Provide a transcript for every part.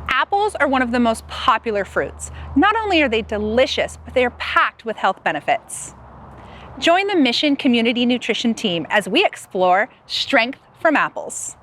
Apples are one of the most popular fruits. Not only are they delicious, but they are packed with health benefits. Join the Mission Community Nutrition team as we explore strength from apples.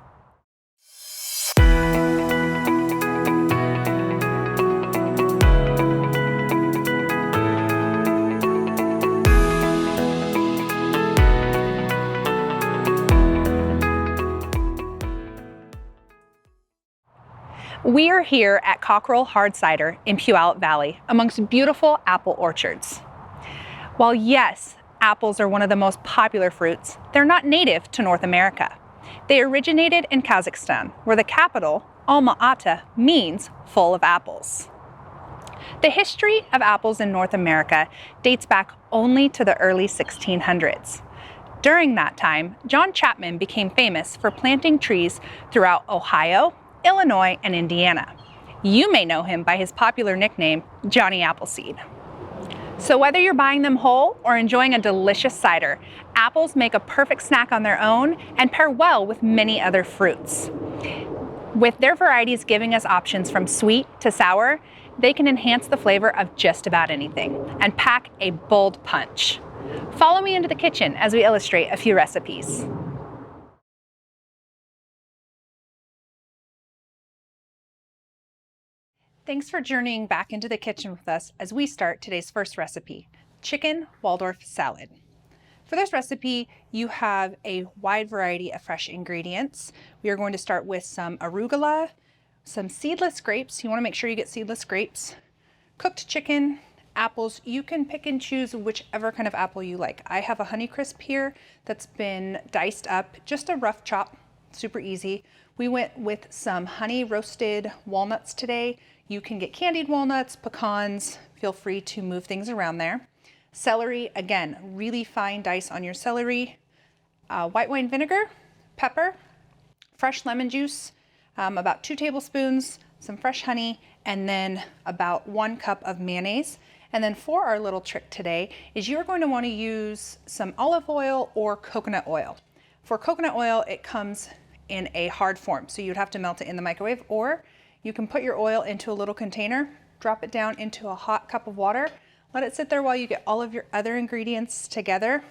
We are here at Cockrell Hard Cider in Puyallup Valley amongst beautiful apple orchards. While yes, apples are one of the most popular fruits, they're not native to North America. They originated in Kazakhstan, where the capital, Alma-Ata, means full of apples. The history of apples in North America dates back only to the early 1600s. During that time, John Chapman became famous for planting trees throughout Ohio, Illinois, and Indiana. You may know him by his popular nickname, Johnny Appleseed. So whether you're buying them whole or enjoying a delicious cider, apples make a perfect snack on their own and pair well with many other fruits. With their varieties giving us options from sweet to sour, they can enhance the flavor of just about anything and pack a bold punch. Follow me into the kitchen as we illustrate a few recipes. Thanks for journeying back into the kitchen with us as we start today's first recipe, chicken Waldorf salad. For this recipe, you have a wide variety of fresh ingredients. We are going to start with some arugula, some seedless grapes. You want to make sure you get seedless grapes, cooked chicken, apples. You can pick and choose whichever kind of apple you like. I have a Honeycrisp here that's been diced up, just a rough chop, super easy. We went with some honey roasted walnuts today. You can get candied walnuts, pecans, feel free to move things around there. Celery, again, really fine dice on your celery. White wine vinegar, pepper, fresh lemon juice, about 2 tablespoons, some fresh honey, and then about 1 cup of mayonnaise. And then for our little trick today is you're going to want to use some olive oil or coconut oil. For coconut oil, it comes in a hard form, so you'd have to melt it in the microwave, or you can put your oil into a little container, drop it down into a hot cup of water, let it sit there while you get all of your other ingredients together,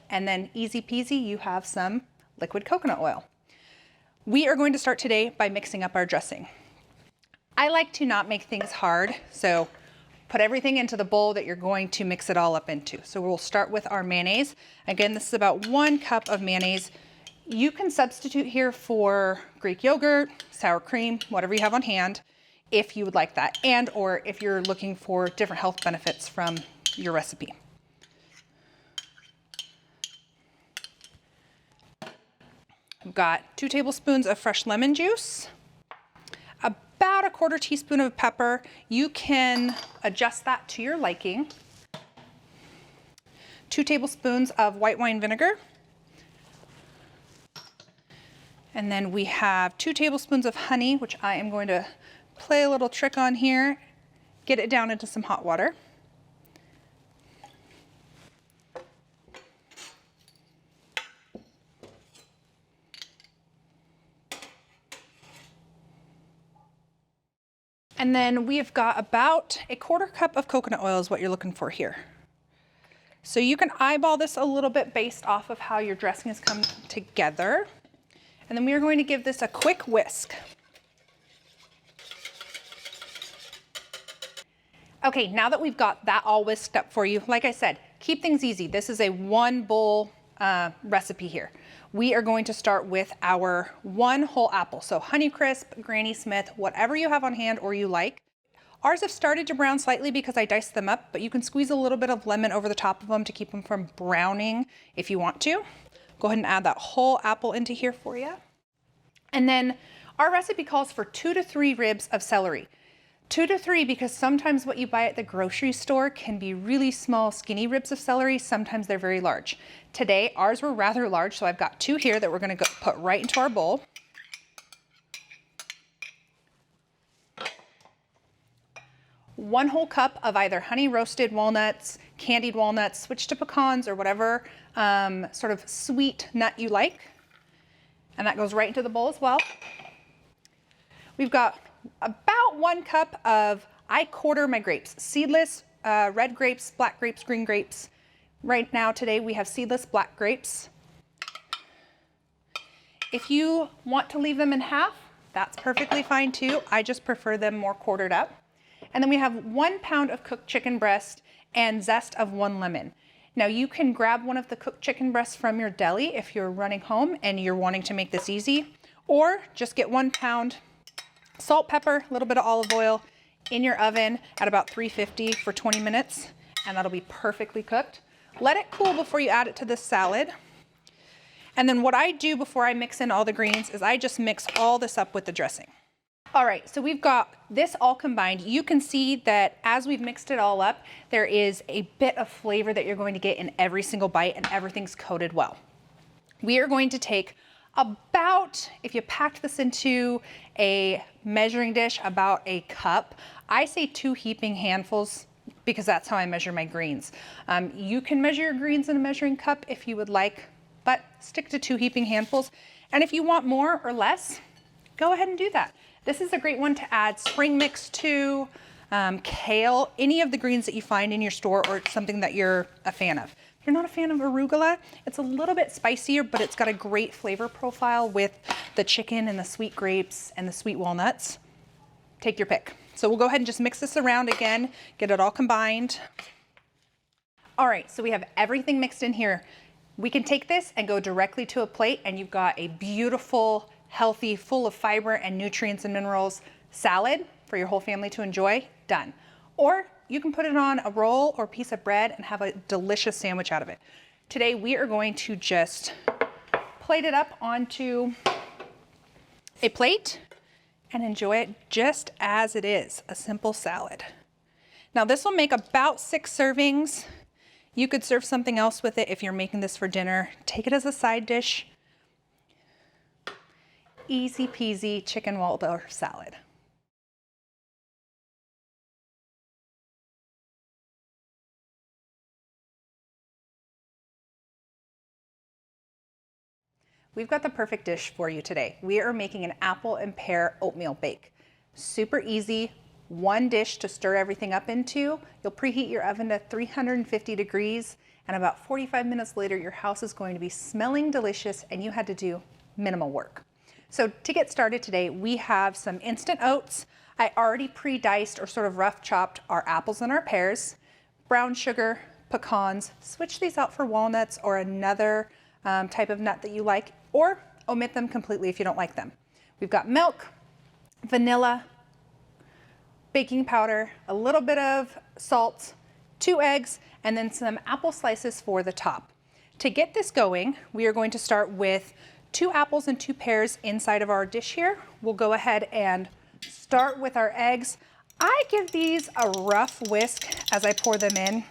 and then easy peasy, you have some liquid coconut oil. We are going to start today by mixing up our dressing. I like to not make things hard, so put everything into the bowl that you're going to mix it all up into. So we'll start with our mayonnaise. Again, this is about 1 cup of mayonnaise. You can substitute here for Greek yogurt, sour cream, whatever you have on hand, if you would like that, and or if you're looking for different health benefits from your recipe. I've got 2 tablespoons of fresh lemon juice, about a 1/4 teaspoon of pepper. You can adjust that to your liking. 2 tablespoons of white wine vinegar. And then we have 2 tablespoons of honey, which I am going to play a little trick on here, get it down into some hot water. And then we've got about a 1/4 cup of coconut oil is what you're looking for here. So you can eyeball this a little bit based off of how your dressing has come together. And then we are going to give this a quick whisk. Okay, now that we've got that all whisked up for you, like I said, keep things easy. This is a 1 bowl recipe here. We are going to start with our 1 whole apple. So Honeycrisp, Granny Smith, whatever you have on hand or you like. Ours have started to brown slightly because I diced them up, but you can squeeze a little bit of lemon over the top of them to keep them from browning if you want to. Go ahead and add that whole apple into here for you. And then our recipe calls for 2 to 3 ribs of celery. 2 to 3 because sometimes what you buy at the grocery store can be really small, skinny ribs of celery. Sometimes they're very large. Today, ours were rather large, so I've got 2 here that we're gonna put right into our bowl. One whole cup of either honey roasted walnuts, candied walnuts, switch to pecans or whatever sort of sweet nut you like. And that goes right into the bowl as well. We've got about 1 cup of, I quarter my grapes, seedless, red grapes, black grapes, green grapes. Right now today we have seedless black grapes. If you want to leave them in half, that's perfectly fine too. I just prefer them more quartered up. And then we have 1 pound of cooked chicken breast and zest of 1 lemon. Now you can grab one of the cooked chicken breasts from your deli if you're running home and you're wanting to make this easy, or just get 1 pound, salt, pepper, a little bit of olive oil in your oven at about 350 for 20 minutes, and that'll be perfectly cooked. Let it cool before you add it to this salad. And then what I do before I mix in all the greens is I just mix all this up with the dressing. All right, so we've got this all combined. You can see that as we've mixed it all up, there is a bit of flavor that you're going to get in every single bite, and everything's coated well. We are going to take about, if you packed this into a measuring dish, about a cup. I say 2 heaping handfuls because that's how I measure my greens. You can measure your greens in a measuring cup if you would like, but stick to 2 heaping handfuls. And if you want more or less, go ahead and do that. This is a great one to add spring mix to, kale, any of the greens that you find in your store or something that you're a fan of. If you're not a fan of arugula, it's a little bit spicier, but it's got a great flavor profile with the chicken and the sweet grapes and the sweet walnuts. Take your pick. So we'll go ahead and just mix this around again, get it all combined. All right, so we have everything mixed in here. We can take this and go directly to a plate, and you've got a beautiful, healthy, full of fiber and nutrients and minerals salad for your whole family to enjoy. Done. Or you can put it on a roll or piece of bread and have a delicious sandwich out of it. Today we are going to just plate it up onto a plate and enjoy it just as it is, a simple salad. Now this will make about 6 servings. You could serve something else with it if you're making this for dinner. Take it as a side dish. Easy peasy chicken Waldorf salad. We've got the perfect dish for you today. We are making an apple and pear oatmeal bake. Super easy, 1 dish to stir everything up into. You'll preheat your oven to 350 degrees, and about 45 minutes later, your house is going to be smelling delicious and you had to do minimal work. So to get started today, we have some instant oats. I already pre-diced or sort of rough chopped our apples and our pears, brown sugar, pecans. Switch these out for walnuts or another type of nut that you like, or omit them completely if you don't like them. We've got milk, vanilla, baking powder, a little bit of salt, 2 eggs, and then some apple slices for the top. To get this going, we are going to start with 2 apples and 2 pears inside of our dish here. We'll go ahead and start with our eggs. I give these a rough whisk as I pour them in.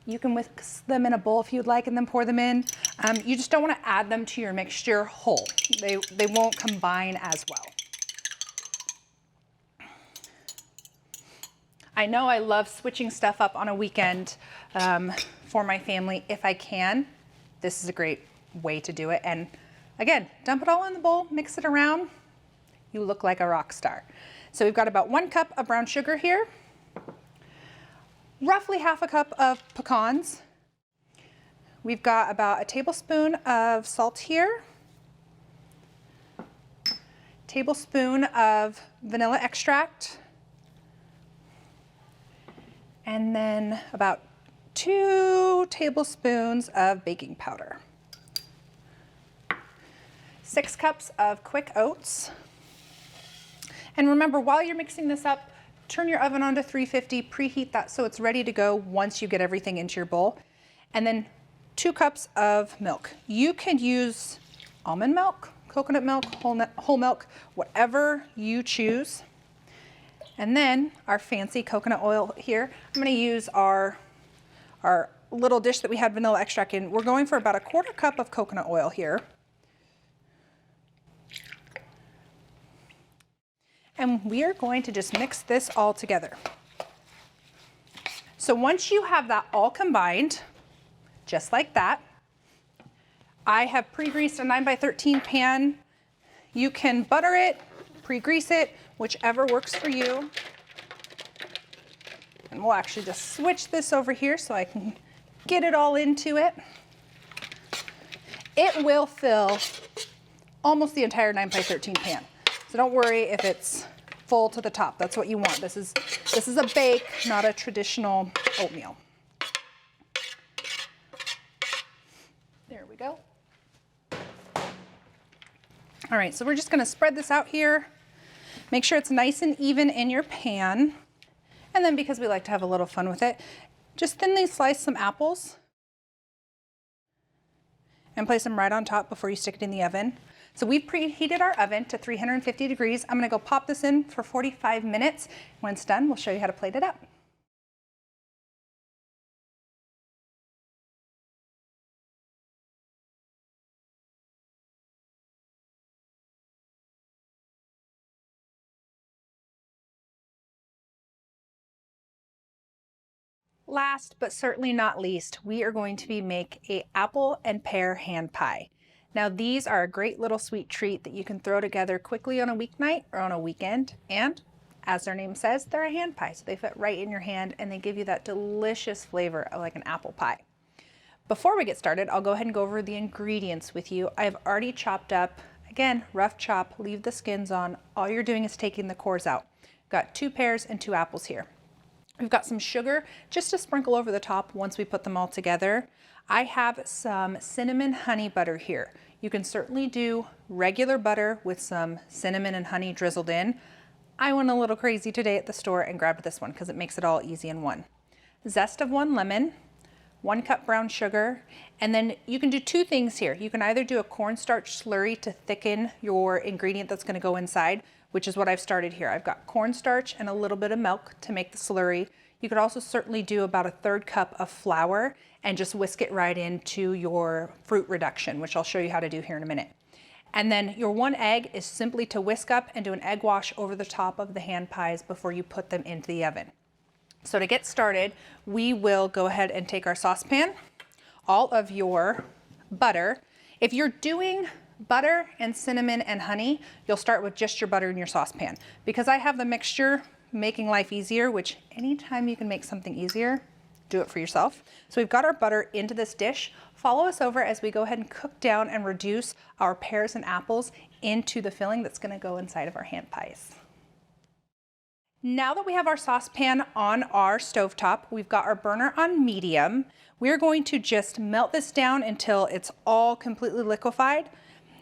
You can whisk them in a bowl if you'd like and then pour them in. You just don't want to add them to your mixture whole. They won't combine as well. I know I love switching stuff up on a weekend for my family if I can. This is a great way to do it. And again, dump it all in the bowl, mix it around. You look like a rock star. So we've got about 1 cup of brown sugar here, roughly ½ a cup of pecans. We've got about a tablespoon of salt here, tablespoon of vanilla extract, and then about 2 tablespoons of baking powder. 6 cups of quick oats. And remember, while you're mixing this up, turn your oven on to 350, preheat that so it's ready to go once you get everything into your bowl. And then 2 cups of milk. You can use almond milk, coconut milk, whole milk, whatever you choose. And then our fancy coconut oil here. I'm gonna use our little dish that we had vanilla extract in. We're going for about a 1/4 cup of coconut oil here. And we are going to just mix this all together. So once you have that all combined, just like that, I have pre-greased a 9x13 pan. You can butter it, pre-grease it, whichever works for you. And we'll actually just switch this over here so I can get it all into it. It will fill almost the entire 9x13 pan. So don't worry if it's full to the top. That's what you want. This is a bake, not a traditional oatmeal. There we go. All right, so we're just gonna spread this out here. Make sure it's nice and even in your pan. And then because we like to have a little fun with it, just thinly slice some apples and place them right on top before you stick it in the oven. So we've preheated our oven to 350 degrees. I'm gonna go pop this in for 45 minutes. When it's done, we'll show you how to plate it up. Last but certainly not least, we are going to make an apple and pear hand pie. Now these are a great little sweet treat that you can throw together quickly on a weeknight or on a weekend, and as their name says, they're a hand pie, so they fit right in your hand and they give you that delicious flavor of like an apple pie. Before we get started, I'll go ahead and go over the ingredients with you. I've already chopped up, again, rough chop, leave the skins on. All you're doing is taking the cores out. Got 2 pears and 2 apples here. We've got some sugar just to sprinkle over the top once we put them all together. I have some cinnamon honey butter here. You can certainly do regular butter with some cinnamon and honey drizzled in. I went a little crazy today at the store and grabbed this one because it makes it all easy in one. Zest of 1 lemon, 1 cup brown sugar, and then you can do 2 things here. You can either do a cornstarch slurry to thicken your ingredient that's going to go inside, which is what I've started here. I've got cornstarch and a little bit of milk to make the slurry. You could also certainly do about a 1/3 cup of flour and just whisk it right into your fruit reduction, which I'll show you how to do here in a minute. And then your 1 egg is simply to whisk up and do an egg wash over the top of the hand pies before you put them into the oven. So to get started, we will go ahead and take our saucepan, all of your butter. If you're doing butter and cinnamon and honey, you'll start with just your butter in your saucepan. Because I have the mixture making life easier, which anytime you can make something easier, do it for yourself. So we've got our butter into this dish. Follow us over as we go ahead and cook down and reduce our pears and apples into the filling that's gonna go inside of our hand pies. Now that we have our saucepan on our stovetop, we've got our burner on medium. We're going to just melt this down until it's all completely liquefied.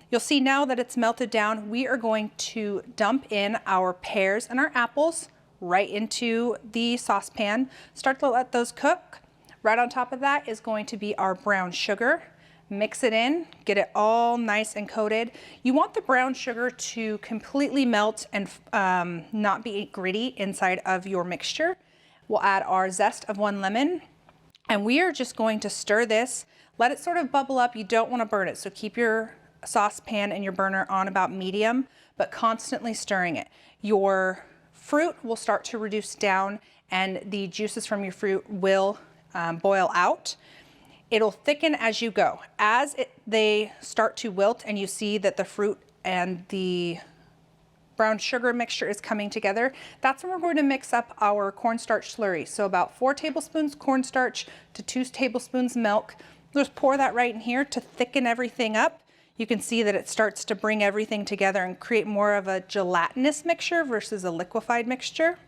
You'll see now that it's melted down, we are going to dump in our pears and our apples right into the saucepan. Start to let those cook. Right on top of that is going to be our brown sugar. Mix it in, get it all nice and coated. You want the brown sugar to completely melt and not be gritty inside of your mixture. We'll add our zest of 1 lemon, and we are just going to stir this. Let it sort of bubble up. You don't want to burn it, so keep your saucepan and your burner on about medium, but constantly stirring it. Your fruit will start to reduce down and the juices from your fruit will boil out. It'll thicken as you go. As they start to wilt and you see that the fruit and the brown sugar mixture is coming together, that's when we're going to mix up our cornstarch slurry. So about 4 tablespoons cornstarch to 2 tablespoons milk. Just pour that right in here to thicken everything up. You can see that it starts to bring everything together and create more of a gelatinous mixture versus a liquefied mixture.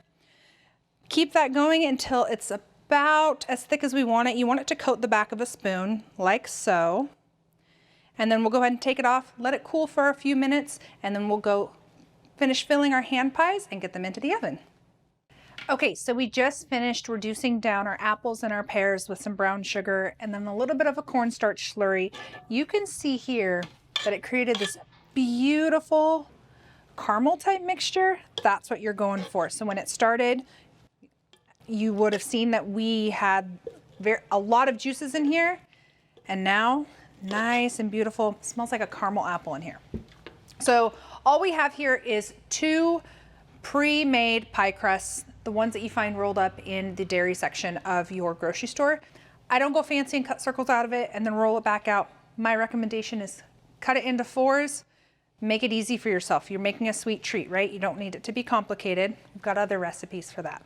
Keep that going until it's about as thick as we want it. You want it to coat the back of a spoon, like so. And then we'll go ahead and take it off, let it cool for a few minutes, and then we'll go finish filling our hand pies and get them into the oven. Okay, so we just finished reducing down our apples and our pears with some brown sugar and then a little bit of a cornstarch slurry. You can see here that it created this beautiful caramel type mixture. That's what you're going for. So when it started, you would have seen that we had a lot of juices in here, and now nice and beautiful. It smells like a caramel apple in here. So all we have here is 2 pre-made pie crusts, the ones that you find rolled up in the dairy section of your grocery store. I don't go fancy and cut circles out of it and then roll it back out. My recommendation is cut it into 4s, Make it easy for yourself. You're making a sweet treat, right? You don't need it to be complicated. We've got other recipes for that.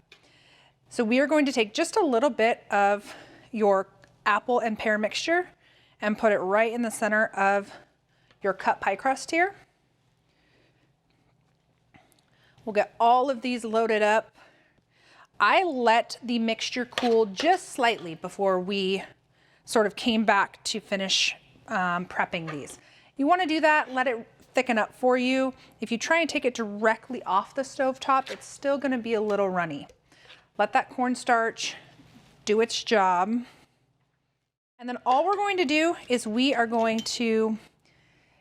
So we are going to take just a little bit of your apple and pear mixture and put it right in the center of your cut pie crust here. We'll get all of these loaded up. I let the mixture cool just slightly before we sort of came back to finish prepping these. You want to do that, let it thicken up for you. If you try and take it directly off the stovetop, it's still going to be a little runny. Let that cornstarch do its job. And then all we're going to do is we are going to,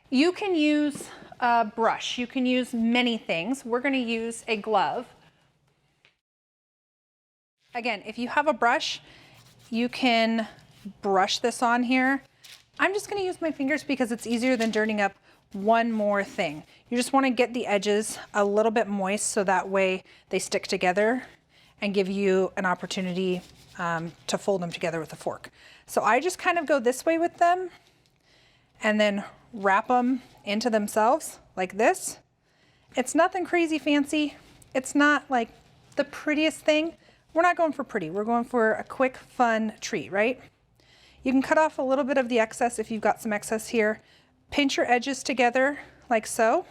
you can use a brush, you can use many things. We're going to use a glove. Again, if you have a brush, you can brush this on here. I'm just going to use my fingers because it's easier than dirtying up one more thing. You just want to get the edges a little bit moist so that way they stick together and give you an opportunity to fold them together with a fork. So I just kind of go this way with them and then wrap them into themselves like this. It's nothing crazy fancy. It's not like the prettiest thing. We're not going for pretty. We're going for a quick, fun treat, right? You can cut off a little bit of the excess if you've got some excess here. Pinch your edges together like so.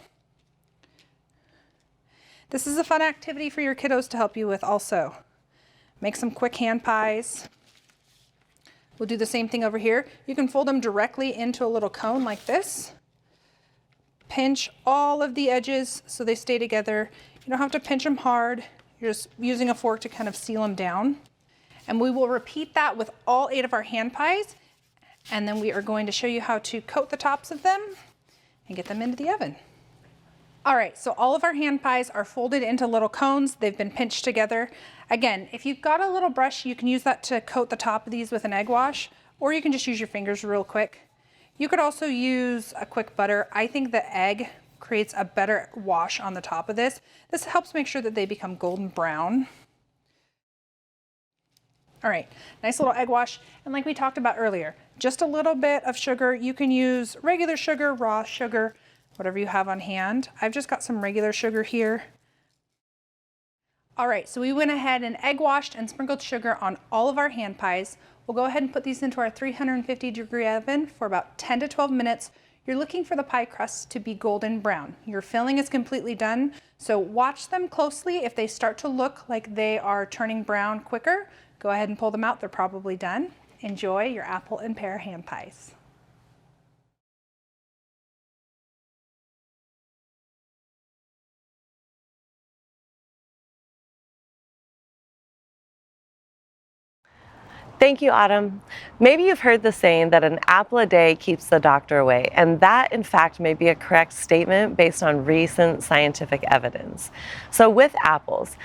This is a fun activity for your kiddos to help you with also. Make some quick hand pies. We'll do the same thing over here. You can fold them directly into a little cone like this. Pinch all of the edges so they stay together. You don't have to pinch them hard. You're just using a fork to kind of seal them down. And we will repeat that with all 8 of our hand pies. And then we are going to show you how to coat the tops of them and get them into the oven. All right, so all of our hand pies are folded into little cones. They've been pinched together. Again, if you've got a little brush, you can use that to coat the top of these with an egg wash, or you can just use your fingers real quick. You could also use a quick butter. I think the egg creates a better wash on the top of this. This helps make sure that they become golden brown. All right, nice little egg wash. And like we talked about earlier, just a little bit of sugar. You can use regular sugar, raw sugar, whatever you have on hand. I've just got some regular sugar here. All right, so we went ahead and egg washed and sprinkled sugar on all of our hand pies. We'll go ahead and put these into our 350-degree oven for about 10 to 12 minutes. You're looking for the pie crust to be golden brown. Your filling is completely done, so watch them closely. If they start to look like they are turning brown quicker, go ahead and pull them out. They're probably done. Enjoy your apple and pear hand pies. Thank you, Autumn. Maybe you've heard the saying that an apple a day keeps the doctor away, and that in fact may be a correct statement based on recent scientific evidence. So with apples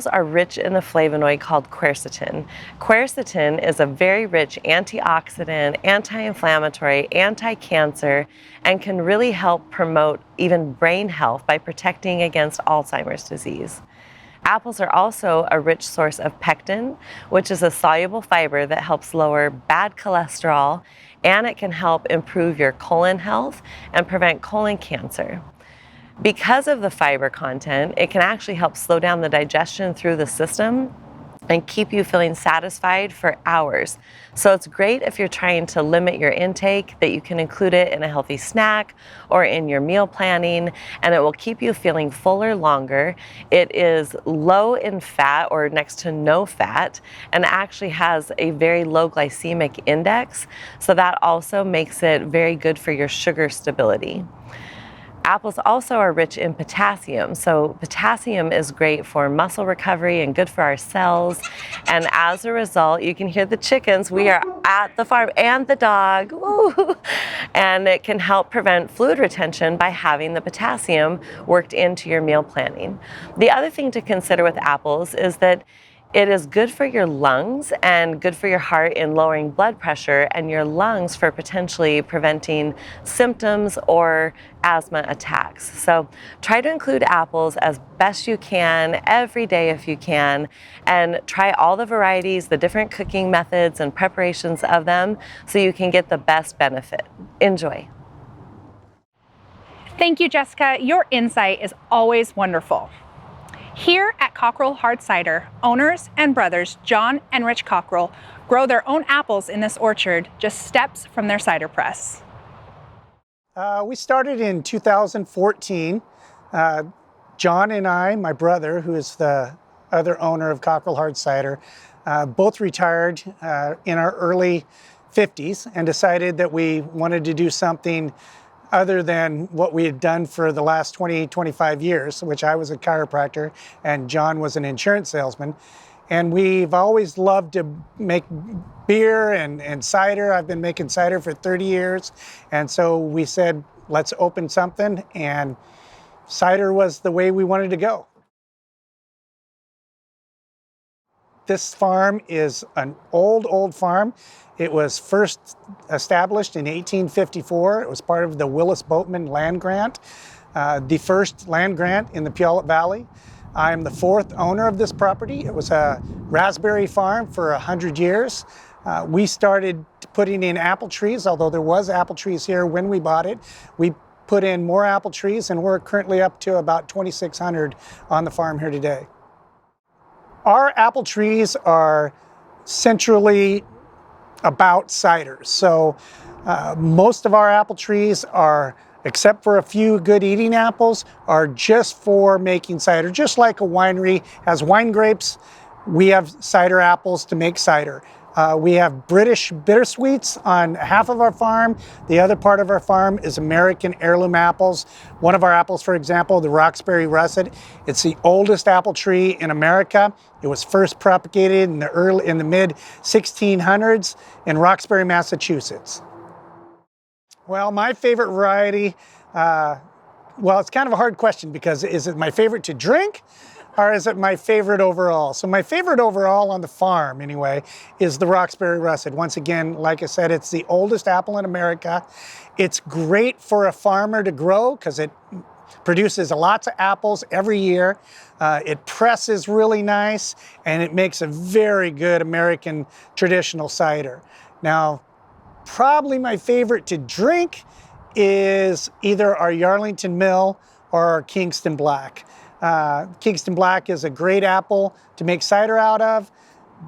are rich in a flavonoid called quercetin. Quercetin is a very rich antioxidant, anti-inflammatory, anti-cancer, and can really help promote even brain health by protecting against Alzheimer's disease. Apples are also a rich source of pectin, which is a soluble fiber that helps lower bad cholesterol, and it can help improve your colon health and prevent colon cancer. Because of the fiber content, it can actually help slow down the digestion through the system and keep you feeling satisfied for hours. So it's great if you're trying to limit your intake, that you can include it in a healthy snack or in your meal planning, and it will keep you feeling fuller longer. It is low in fat or next to no fat, and actually has a very low glycemic index, so that also makes it very good for your sugar stability. Apples also are rich in potassium, so potassium is great for muscle recovery and good for our cells. And as a result, you can hear the chickens. We are at the farm and the dog. Woo! And it can help prevent fluid retention by having the potassium worked into your meal planning. The other thing to consider with apples is that it is good for your lungs and good for your heart in lowering blood pressure, and your lungs for potentially preventing symptoms or asthma attacks. So try to include apples as best you can every day if you can, and try all the varieties, the different cooking methods and preparations of them so you can get the best benefit. Enjoy. Thank you, Jessica. Your insight is always wonderful. Here at Cockrell Hard Cider, owners and brothers John and Rich Cockrell grow their own apples in this orchard just steps from their cider press. We started in 2014. John and I, my brother, who is the other owner of Cockrell Hard Cider, both retired in our early 50s and decided that we wanted to do something other than what we had done for the last 25 years, which I was a chiropractor and John was an insurance salesman. And we've always loved to make beer and cider. I've been making cider for 30 years. And so we said, let's open something, and cider was the way we wanted to go. This farm is an old farm. It was first established in 1854. It was part of the Willis Boatman land grant, the first land grant in the Puyallup Valley. I'm the fourth owner of this property. It was a raspberry farm for 100 years. We started putting in apple trees, although there was apple trees here when we bought it. We put in more apple trees, and we're currently up to about 2,600 on the farm here today. Our apple trees are centrally about cider. So most of our apple trees are, except for a few good eating apples, are just for making cider. Just like a winery has wine grapes, we have cider apples to make cider. We have British bittersweets on half of our farm. The other part of our farm is American heirloom apples. One of our apples, for example, the Roxbury Russet, it's the oldest apple tree in America. It was first propagated in the mid 1600s in Roxbury, Massachusetts. Well, my favorite variety, well, it's kind of a hard question because is it my favorite to drink or is it my favorite overall? So my favorite overall on the farm, anyway, is the Roxbury Russet. Once again, like I said, it's the oldest apple in America. It's great for a farmer to grow because it produces lots of apples every year. It presses really nice, and it makes a very good American traditional cider. Now, probably my favorite to drink is either our Yarlington Mill or our Kingston Black. Kingston Black is a great apple to make cider out of,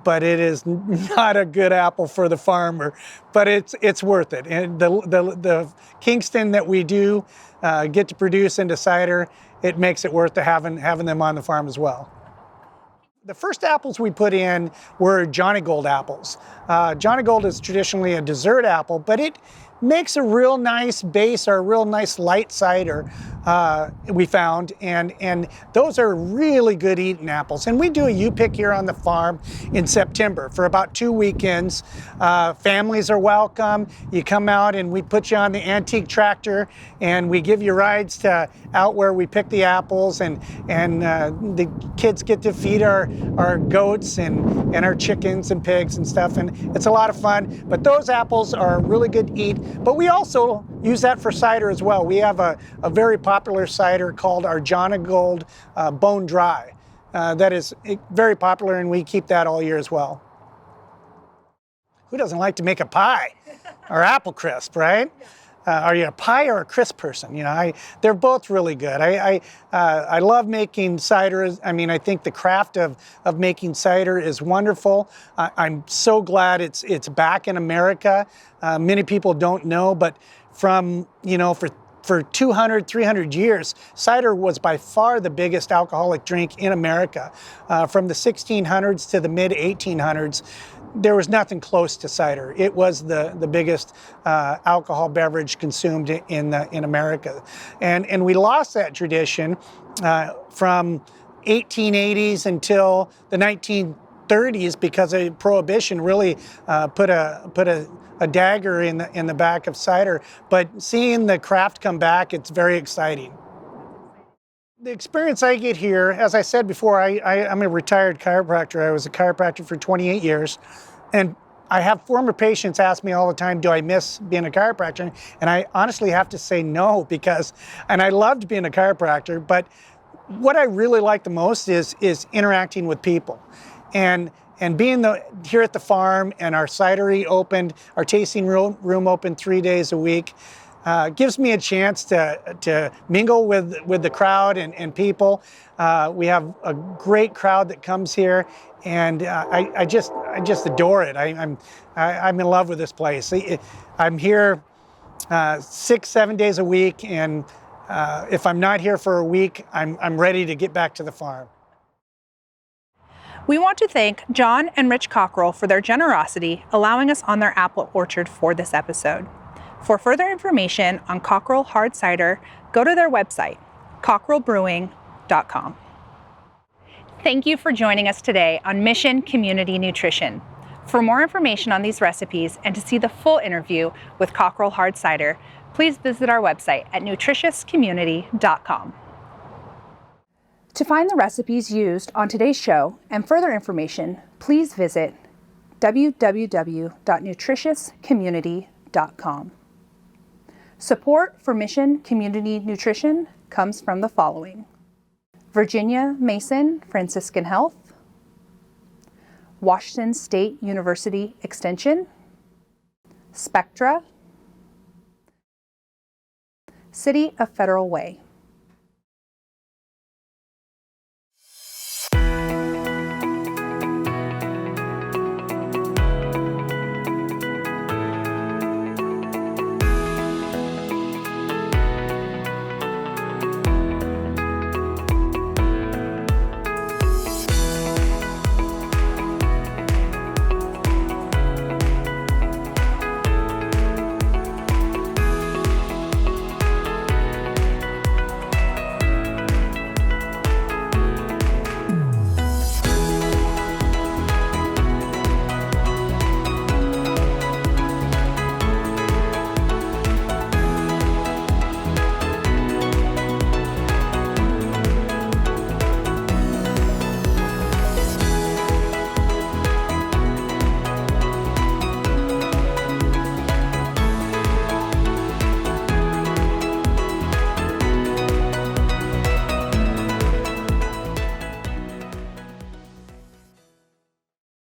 but it is not a good apple for the farmer, but it's worth it. And the Kingston that we do get to produce into cider, it makes it worth having them on the farm as well. The first apples we put in were Johnny Gold apples. Johnny Gold is traditionally a dessert apple, but it makes a real nice base or a real nice light cider, we found, and those are really good eating apples. And we do a U-Pick here on the farm in September for about 2 weekends. Families are welcome. You come out and we put you on the antique tractor and we give you rides to out where we pick the apples, and the kids get to feed our goats and our chickens and pigs and stuff, and it's a lot of fun. But those apples are really good to eat. But we also use that for cider as well. We have a very popular cider called our Johnny Gold Bone Dry. That is very popular, and we keep that all year as well. Who doesn't like to make a pie or apple crisp, right? Are you a pie or a crisp person? You know, they're both really good. I love making cider. I mean, I think the craft of making cider is wonderful. I'm so glad it's back in America. Many people don't know, but from, you know, for 200, 300 years, cider was by far the biggest alcoholic drink in America. From the 1600s to the mid 1800s, there was nothing close to cider. It was the biggest alcohol beverage consumed in America. And we lost that tradition from 1880s until the 1930s because of Prohibition really put a dagger in the back of cider. But seeing the craft come back, it's very exciting. The experience I get here, as I said before, I'm a retired chiropractor. I was a chiropractor for 28 years. And I have former patients ask me all the time, do I miss being a chiropractor? And I honestly have to say no, and I loved being a chiropractor, but what I really like the most is interacting with people. And being here at the farm and our cidery opened, our tasting room opened 3 days a week, gives me a chance to mingle with the crowd and people. We have a great crowd that comes here, and I just adore it. I'm in love with this place. I'm here 6-7 days a week, and if I'm not here for a week, I'm ready to get back to the farm. We want to thank John and Rich Cockrell for their generosity allowing us on their apple orchard for this episode. For further information on Cockrell Hard Cider, go to their website, cockrellbrewing.com. Thank you for joining us today on Mission Community Nutrition. For more information on these recipes and to see the full interview with Cockrell Hard Cider, please visit our website at nutritiouscommunity.com. To find the recipes used on today's show and further information, please visit www.nutritiouscommunity.com. Support for Mission Community Nutrition comes from the following: Virginia Mason Franciscan Health, Washington State University Extension, Spectra, City of Federal Way.